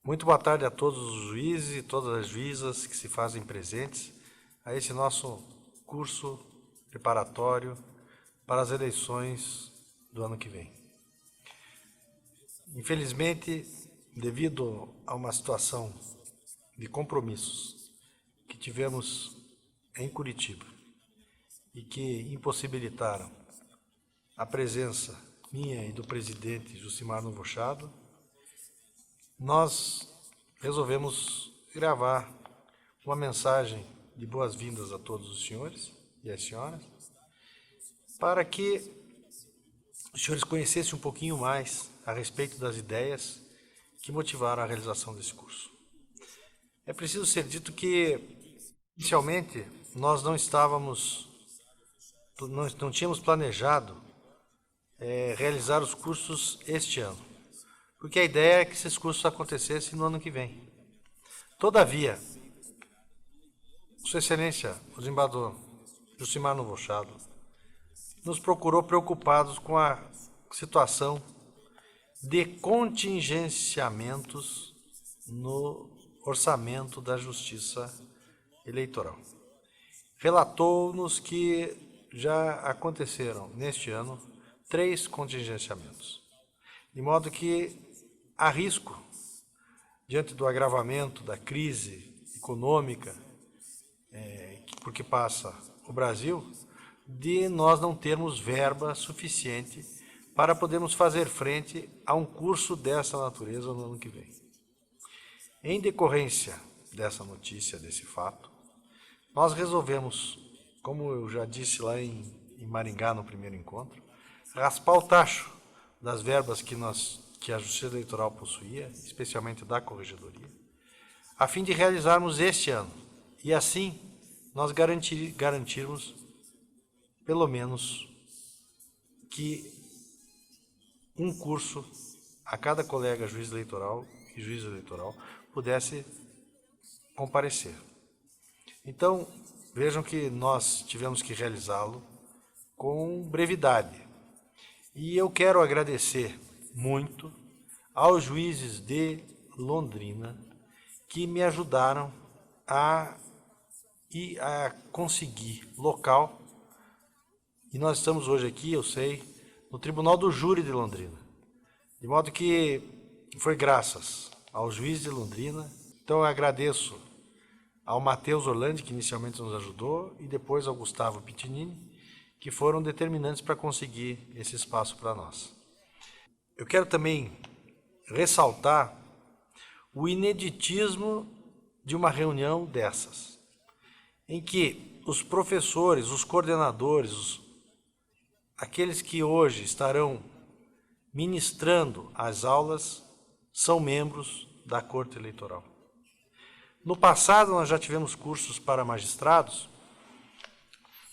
Muito boa tarde a todos os juízes e todas as juízas que se fazem presentes a esse nosso curso preparatório para as eleições do ano que vem. Infelizmente, devido a uma situação de compromissos que tivemos em Curitiba e que impossibilitaram a presença minha e do presidente Jucimar Novochado, nós resolvemos gravar uma mensagem de boas-vindas a todos os senhores e as senhoras, para que os senhores conhecessem um pouquinho mais a respeito das ideias que motivaram a realização desse curso. É preciso ser dito que, inicialmente, nós não tínhamos planejado realizar os cursos este ano, porque a ideia é que esses cursos acontecessem no ano que vem. Todavia, Sua Excelência, o desembargador Jucimar Novochado, nos procurou preocupados com a situação de contingenciamentos no orçamento da Justiça Eleitoral. Relatou-nos que já aconteceram, neste ano, 3 contingenciamentos, de modo que há risco, diante do agravamento da crise econômica por que passa o Brasil, de nós não termos verba suficiente para podermos fazer frente a um curso dessa natureza no ano que vem. Em decorrência dessa notícia, desse fato, nós resolvemos, como eu já disse lá em Maringá no primeiro encontro, raspar o tacho das verbas que a Justiça Eleitoral possuía, especialmente da Corregedoria, a fim de realizarmos este ano, e assim nós garantirmos, pelo menos, que um curso a cada colega juiz eleitoral e juiz eleitoral pudesse comparecer. Então, vejam que nós tivemos que realizá-lo com brevidade. E eu quero agradecer muito aos juízes de Londrina que me ajudaram a conseguir local. E nós estamos hoje aqui, eu sei, no Tribunal do Júri de Londrina. De modo que foi graças ao juiz de Londrina. Então eu agradeço ao Matheus Orlandi, que inicialmente nos ajudou, e depois ao Gustavo Pitinini, que foram determinantes para conseguir esse espaço para nós. Eu quero também ressaltar o ineditismo de uma reunião dessas, em que os professores, os coordenadores, aqueles que hoje estarão ministrando as aulas, são membros da Corte Eleitoral. No passado, nós já tivemos cursos para magistrados,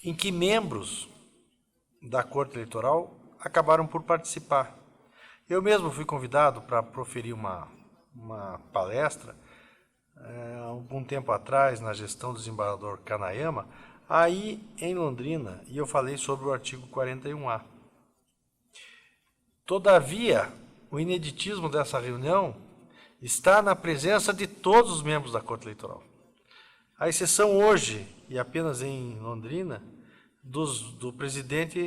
em que membros da Corte Eleitoral acabaram por participar. Eu mesmo fui convidado para proferir uma palestra algum tempo atrás, na gestão do desembargador Kanayama, aí em Londrina, e eu falei sobre o artigo 41A. Todavia, o ineditismo dessa reunião está na presença de todos os membros da Corte Eleitoral. A exceção hoje, e apenas em Londrina, do presidente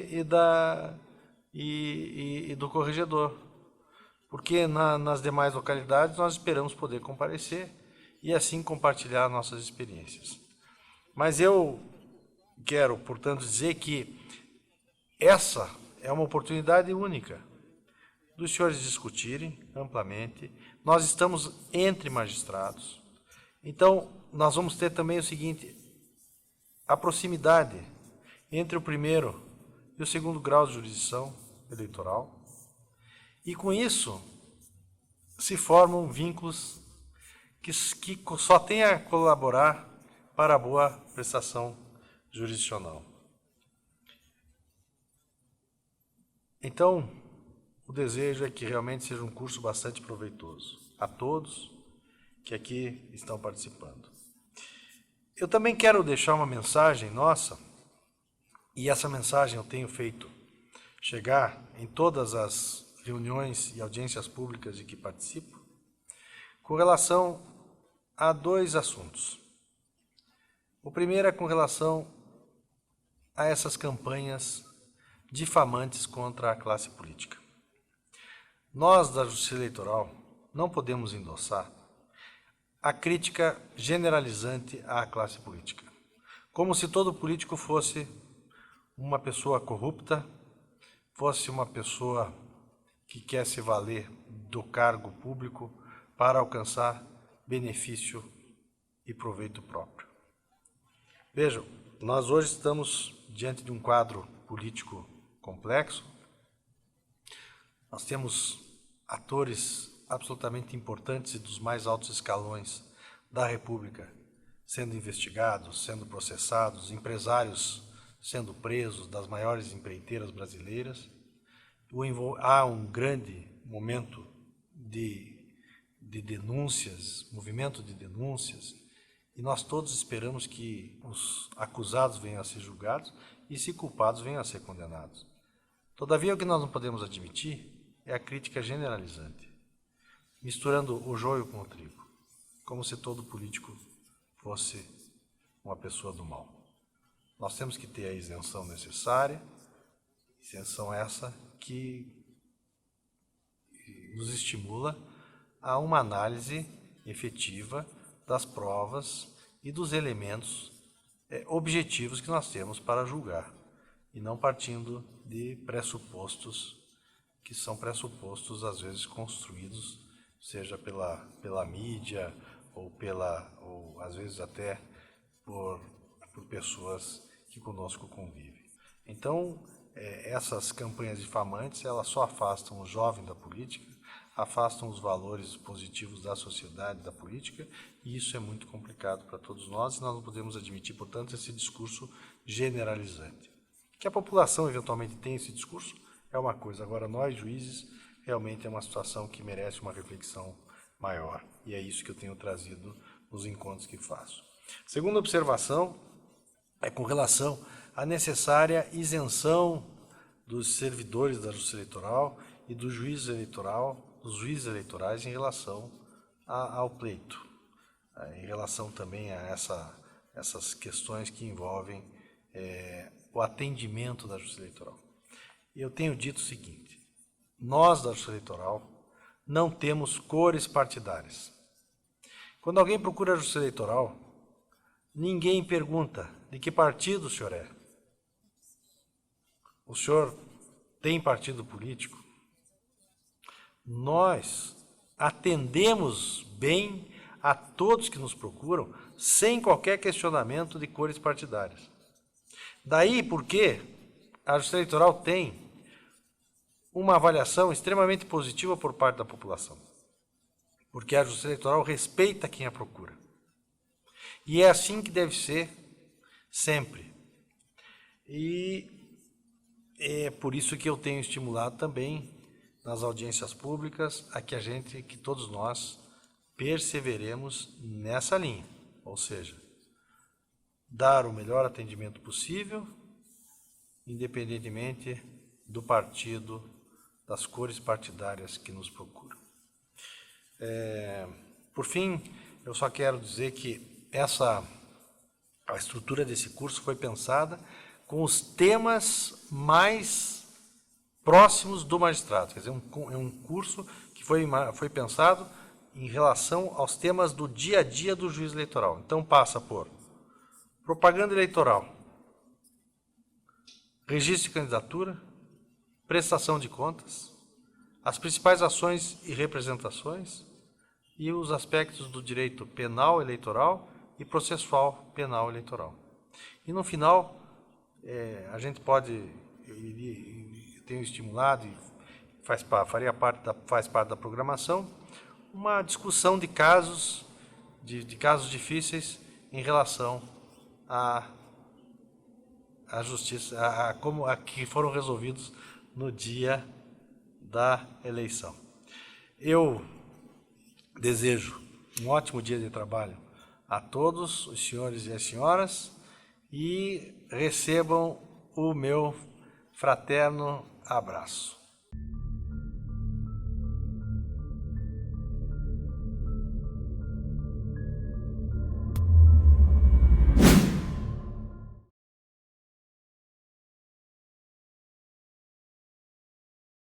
e do corregedor. Porque nas demais localidades nós esperamos poder comparecer e assim compartilhar nossas experiências. Mas eu quero, portanto, dizer que essa é uma oportunidade única dos senhores discutirem amplamente. Nós estamos entre magistrados. Então, nós vamos ter também o seguinte, a proximidade entre o primeiro e o segundo grau de jurisdição eleitoral. E com isso, se formam vínculos que só têm a colaborar para a boa prestação jurisdicional. Então, o desejo é que realmente seja um curso bastante proveitoso a todos que aqui estão participando. Eu também quero deixar uma mensagem nossa, e essa mensagem eu tenho feito chegar em todas as reuniões e audiências públicas de que participo, com relação a dois assuntos. O primeiro é com relação a essas campanhas difamantes contra a classe política. Nós, da Justiça Eleitoral, não podemos endossar a crítica generalizante à classe política, como se todo político fosse uma pessoa corrupta, fosse uma pessoa que quer se valer do cargo público para alcançar benefício e proveito próprio. Vejam, nós hoje estamos diante de um quadro político complexo. Nós temos atores absolutamente importantes e dos mais altos escalões da República sendo investigados, sendo processados, empresários sendo presos das maiores empreiteiras brasileiras. Há um grande momento de denúncias, movimento de denúncias, e nós todos esperamos que os acusados venham a ser julgados e, se culpados, venham a ser condenados. Todavia, o que nós não podemos admitir é a crítica generalizante, misturando o joio com o trigo, como se todo político fosse uma pessoa do mal. Nós temos que ter a isenção necessária, isenção essa que nos estimula a uma análise efetiva das provas e dos elementos objetivos que nós temos para julgar, e não partindo de pressupostos que são pressupostos, às vezes, construídos, seja pela mídia ou às vezes até por pessoas que conosco convivem. Então, essas campanhas difamantes, elas só afastam o jovem da política, afastam os valores positivos da sociedade, da política, e isso é muito complicado para todos nós, e nós não podemos admitir, portanto, esse discurso generalizante. Que a população eventualmente tenha esse discurso é uma coisa, agora nós, juízes, realmente é uma situação que merece uma reflexão maior, e é isso que eu tenho trazido nos encontros que faço. Segunda observação é com relação à necessária isenção dos servidores da Justiça Eleitoral e do juiz eleitoral, dos juízes eleitorais em relação ao pleito, em relação também a essas questões que envolvem o atendimento da Justiça Eleitoral. Eu tenho dito o seguinte: nós da Justiça Eleitoral não temos cores partidárias. Quando alguém procura a Justiça Eleitoral, ninguém pergunta de que partido o senhor é. O senhor tem partido político? Nós atendemos bem a todos que nos procuram, sem qualquer questionamento de cores partidárias. Daí porque a Justiça Eleitoral tem uma avaliação extremamente positiva por parte da população, porque a Justiça Eleitoral respeita quem a procura. E é assim que deve ser sempre. E é por isso que eu tenho estimulado também nas audiências públicas a que todos nós perseveremos nessa linha, ou seja, dar o melhor atendimento possível, independentemente do partido, das cores partidárias que nos procuram. Por fim, eu só quero dizer que a estrutura desse curso foi pensada com os temas mais próximos do magistrado. Quer dizer, é um curso que foi pensado em relação aos temas do dia a dia do juiz eleitoral. Então, passa por propaganda eleitoral, registro de candidatura, prestação de contas, as principais ações e representações e os aspectos do direito penal eleitoral e processual penal eleitoral. E no final, a gente pode, eu tenho estimulado e faz parte da programação, uma discussão de casos difíceis em relação à justiça, a que foram resolvidos no dia da eleição. Eu desejo um ótimo dia de trabalho a todos os senhores e as senhoras e recebam o meu fraterno abraço.